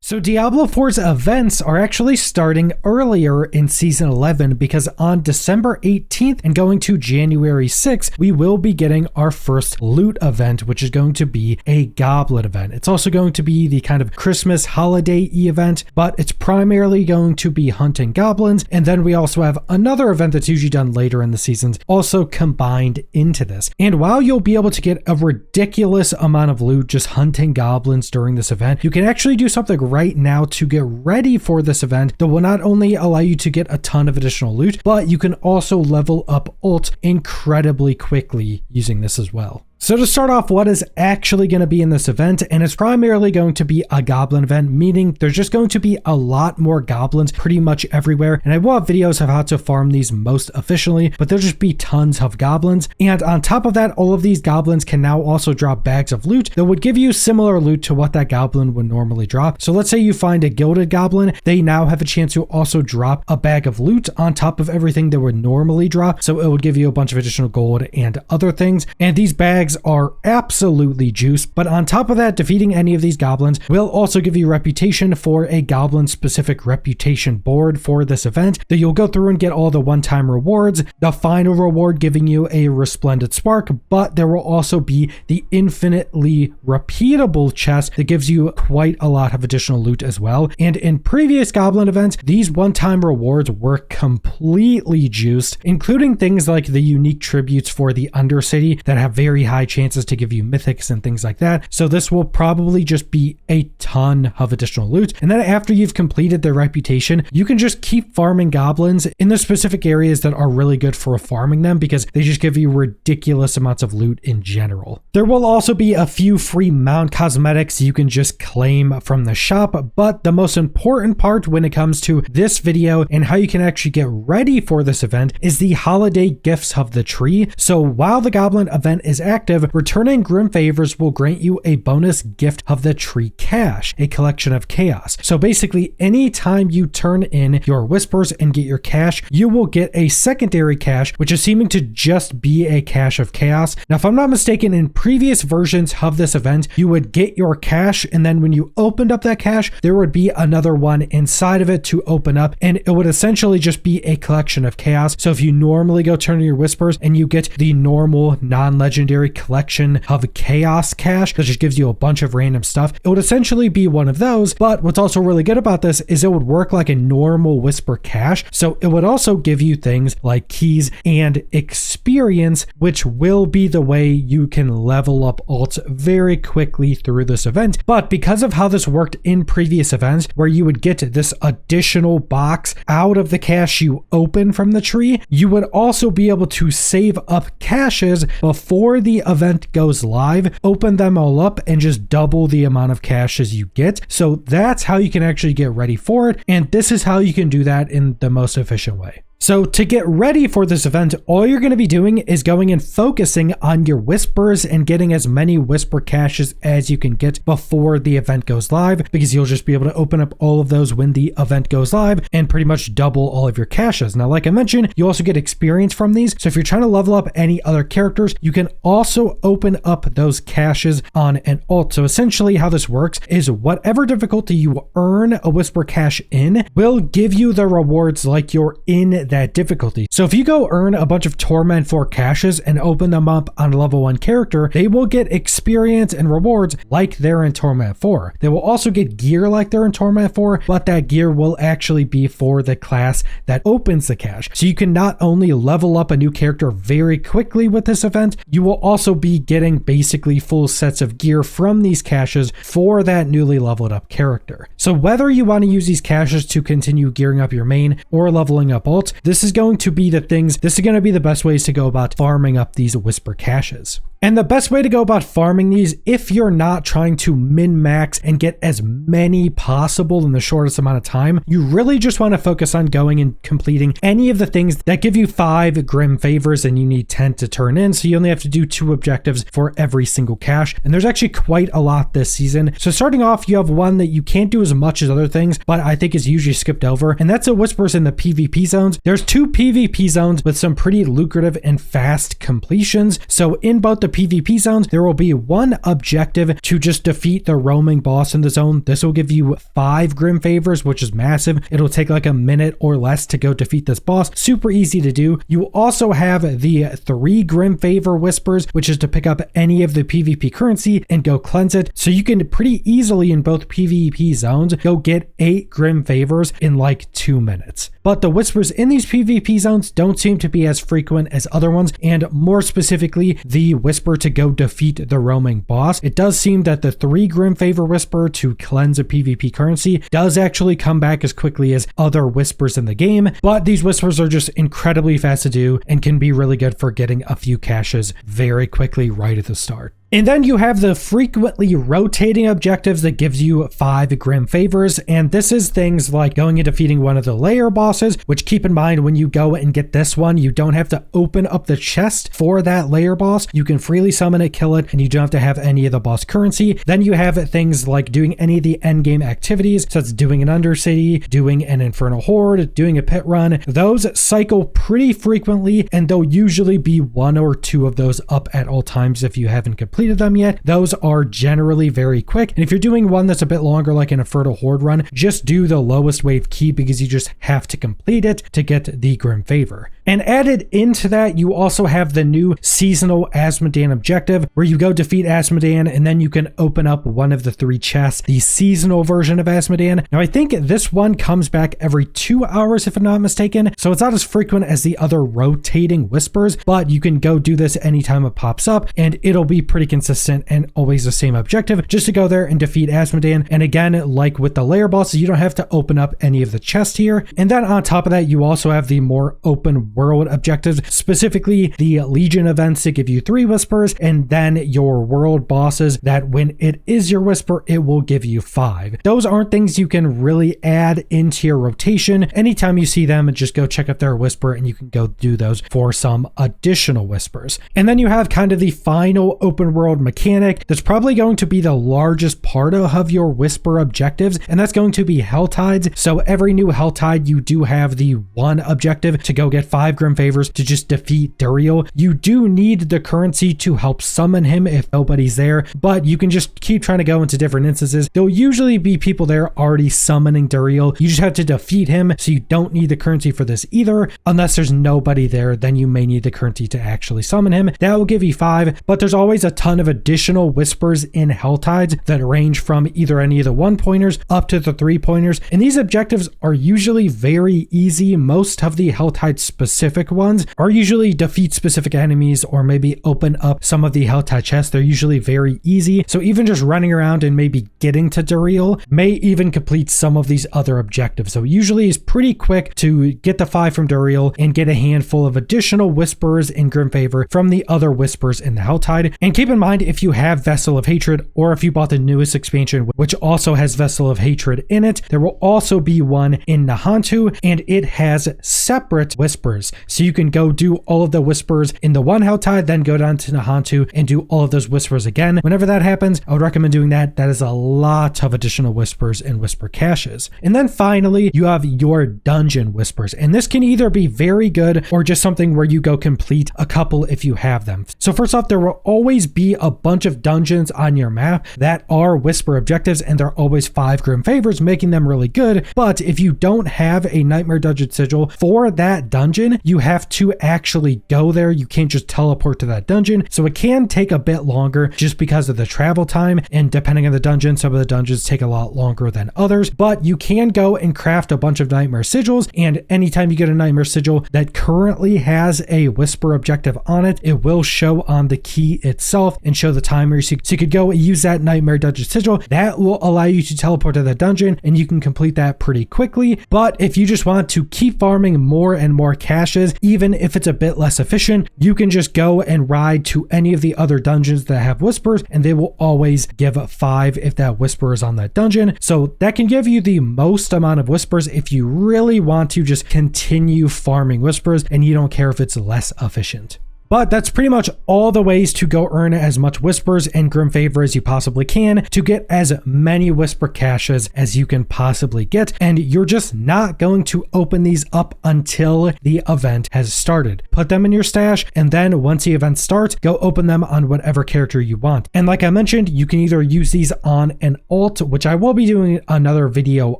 So Diablo 4's events are actually starting earlier in Season 11 because on December 18th and going to January 6th, we will be getting our first loot event, which is going to be a Goblin event. It's also going to be the kind of Christmas holiday event, but it's primarily going to be hunting goblins. And then we also have another event that's usually done later in the seasons also combined into this. And while you'll be able to get a ridiculous amount of loot just hunting goblins during this event, you can actually do something right now to get ready for this event that will not only allow you to get a ton of additional loot, but you can also level up ult incredibly quickly using this as well. So to start off, what is actually going to be in this event, and it's primarily going to be a goblin event, meaning there's just going to be a lot more goblins pretty much everywhere. And I will have videos of how to farm these most efficiently, but there'll just be tons of goblins. And on top of that, all of these goblins can now also drop bags of loot that would give you similar loot to what that goblin would normally drop. So let's say you find a gilded goblin, they now have a chance to also drop a bag of loot on top of everything they would normally drop. So it would give you a bunch of additional gold and other things. And these bags are absolutely juiced, but on top of that, defeating any of these goblins will also give you reputation for a goblin specific reputation board for this event that you'll go through and get all the one-time rewards, the final reward giving you a resplendent spark, but there will also be the infinitely repeatable chest that gives you quite a lot of additional loot as well. And in previous goblin events, these one-time rewards were completely juiced, including things like the unique tributes for the Undercity that have very high chances to give you mythics and things like that. So this will probably just be a ton of additional loot. And then after you've completed their reputation, you can just keep farming goblins in the specific areas that are really good for farming them because they just give you ridiculous amounts of loot in general. There will also be a few free mount cosmetics you can just claim from the shop, but the most important part when it comes to this video and how you can actually get ready for this event is the holiday gifts of the tree. So while the goblin event is active, returning Grim Favors will grant you a bonus gift of the tree cache, a collection of chaos. So basically, anytime you turn in your whispers and get your cache, you will get a secondary cache, which is seeming to just be a cache of chaos. Now, if I'm not mistaken, in previous versions of this event, you would get your cache, and then when you opened up that cache, there would be another one inside of it to open up, and it would essentially just be a collection of chaos. So if you normally go turn in your whispers and you get the normal non-legendary collection of chaos cache that just gives you a bunch of random stuff, it would essentially be one of those. But what's also really good about this is it would work like a normal whisper cache, so it would also give you things like keys and experience, which will be the way you can level up ults very quickly through this event. But because of how this worked in previous events where you would get this additional box out of the cache you open from the tree, you would also be able to save up caches before the event goes live, open them all up, and just double the amount of caches you get. So that's how you can actually get ready for it, and this is how you can do that in the most efficient way. So to get ready for this event, all you're going to be doing is going and focusing on your whispers and getting as many whisper caches as you can get before the event goes live, because you'll just be able to open up all of those when the event goes live and pretty much double all of your caches. Now, like I mentioned, you also get experience from these. So if you're trying to level up any other characters, you can also open up those caches on an ult. So essentially how this works is whatever difficulty you earn a whisper cache in will give you the rewards like you're in that difficulty. So if you go earn a bunch of Torment 4 caches and open them up on a level 1 character, they will get experience and rewards like they're in Torment 4. They will also get gear like they're in Torment 4, but that gear will actually be for the class that opens the cache. So you can not only level up a new character very quickly with this event, you will also be getting basically full sets of gear from these caches for that newly leveled up character. So whether you want to use these caches to continue gearing up your main or leveling up ult, this is going to be the best ways to go about farming up these whisper caches. And the best way to go about farming these, if you're not trying to min-max and get as many possible in the shortest amount of time, you really just want to focus on going and completing any of the things that give you 5 Grim Favors and you need 10 to turn in. So you only have to do 2 objectives for every single cache. And there's actually quite a lot this season. So starting off, you have one that you can't do as much as other things, but I think is usually skipped over. And that's the Whispers in the PvP zones. There's 2 PvP zones with some pretty lucrative and fast completions. So in both the PvP zones, there will be one objective to just defeat the roaming boss in the zone. This will give you 5 Grim Favors, which is massive. It'll take like a minute or less to go defeat this boss. Super easy to do. You also have the 3 Grim Favor Whispers, which is to pick up any of the PvP currency and go cleanse it. So you can pretty easily in both PvP zones go get 8 Grim Favors in like 2 minutes. But the Whispers in these PvP zones don't seem to be as frequent as other ones, and more specifically, the Whisper to go defeat the roaming boss. It does seem that the 3 Grim Favor Whisper to cleanse a PvP currency does actually come back as quickly as other Whispers in the game, but these Whispers are just incredibly fast to do and can be really good for getting a few caches very quickly right at the start. And then you have the frequently rotating objectives that gives you 5 Grim Favors, and this is things like going and defeating one of the layer bosses, which keep in mind when you go and get this one, you don't have to open up the chest for that layer boss. You can freely summon it, kill it, and you don't have to have any of the boss currency. Then you have things like doing any of the endgame activities, so it's doing an Undercity, doing an Infernal Horde, doing a pit run. Those cycle pretty frequently, and there'll usually be 1 or 2 of those up at all times if you haven't completed them yet. Those are generally very quick, and if you're doing one that's a bit longer like an Infernal Horde run, just do the lowest wave key because you just have to complete it to get the Grim Favor. And added into that, you also have the new seasonal Asmodean objective where you go defeat Asmodean and then you can open up one of the 3 chests, the seasonal version of Asmodean. Now I think this one comes back every 2 hours if I'm not mistaken, so it's not as frequent as the other rotating Whispers, but you can go do this anytime it pops up and it'll be pretty consistent and always the same objective, just to go there and defeat Asmodean. And again, like with the layer bosses, you don't have to open up any of the chests here. And then on top of that, you also have the more open world objectives, specifically the Legion events that give you 3 Whispers, and then your world bosses that when it is your Whisper, it will give you 5. Those aren't things you can really add into your rotation. Anytime you see them, just go check out their Whisper and you can go do those for some additional Whispers. And then you have kind of the final open world mechanic that's probably going to be the largest part of your Whisper objectives, and that's going to be Hell Tides. So every new Hell Tide, you do have the one objective to go get 5 Grim Favors to just defeat Duriel. You do need the currency to help summon him if nobody's there, but you can just keep trying to go into different instances. There'll usually be people there already summoning Duriel. You just have to defeat him, so you don't need the currency for this either. Unless there's nobody there, then you may need the currency to actually summon him. That will give you 5, but there's always a ton of additional Whispers in Hell Tides that range from either any of the 1-pointers up to the 3-pointers, and these objectives are usually very easy. Most of the Hell Tide specific ones are usually defeat specific enemies or maybe open up some of the Hell Tide chests. They're usually very easy, so even just running around and maybe getting to Duriel may even complete some of these other objectives. So usually it's pretty quick to get the 5 from Duriel and get a handful of additional Whispers in Grim Favor from the other Whispers in the Hell Tide. And keep in mind, if you have Vessel of Hatred, or if you bought the newest expansion, which also has Vessel of Hatred in it, there will also be one in Nantu, and it has separate Whispers. So you can go do all of the Whispers in the one Hell Tide, then go down to Nantu and do all of those Whispers again. Whenever that happens, I would recommend doing that. That is a lot of additional Whispers and Whisper caches. And then finally, you have your dungeon Whispers, and this can either be very good or just something where you go complete a couple if you have them. So first off, there will always be a bunch of dungeons on your map that are Whisper objectives, and they're always 5 Grim Favors, making them really good. But if you don't have a Nightmare Dungeon Sigil for that dungeon, you have to actually go there. You can't just teleport to that dungeon. So it can take a bit longer just because of the travel time, and depending on the dungeon, some of the dungeons take a lot longer than others. But you can go and craft a bunch of Nightmare Sigils, and anytime you get a Nightmare Sigil that currently has a Whisper objective on it, it will show on the key itself and show the timer. So you could go use that Nightmare Dungeon Sigil. That will allow you to teleport to the dungeon, and you can complete that pretty quickly. But if you just want to keep farming more and more caches, even if it's a bit less efficient, you can just go and ride to any of the other dungeons that have Whispers, and they will always give 5 if that Whisper is on that dungeon. So that can give you the most amount of Whispers if you really want to just continue farming Whispers and you don't care if it's less efficient. But that's pretty much all the ways to go earn as much whispers and grim favor as you possibly can to get as many whisper caches as you can possibly get. And you're just not going to open these up until the event has started. Put them in your stash, and then once the event starts, go open them on whatever character you want. And like I mentioned, you can either use these on an alt, which I will be doing another video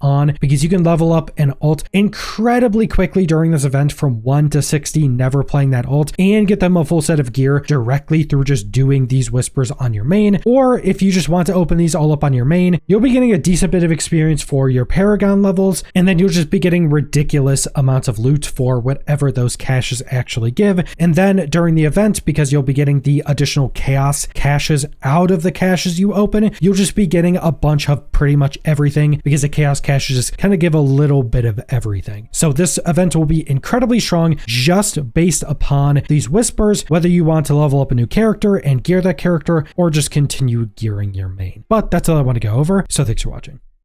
on, because you can level up an alt incredibly quickly during this event from 1 to 60, never playing that alt, and get them a full set of gear directly through just doing these whispers on your main. Or if you just want to open these all up on your main, you'll be getting a decent bit of experience for your Paragon levels, and then you'll just be getting ridiculous amounts of loot for whatever those caches actually give. And then during the event, because you'll be getting the additional chaos caches out of the caches you open, you'll just be getting a bunch of pretty much everything, because the chaos caches kind of give a little bit of everything. So this event will be incredibly strong just based upon these whispers, whether you want to level up a new character and gear that character or just continue gearing your main. But that's all I want to go over, so thanks for watching.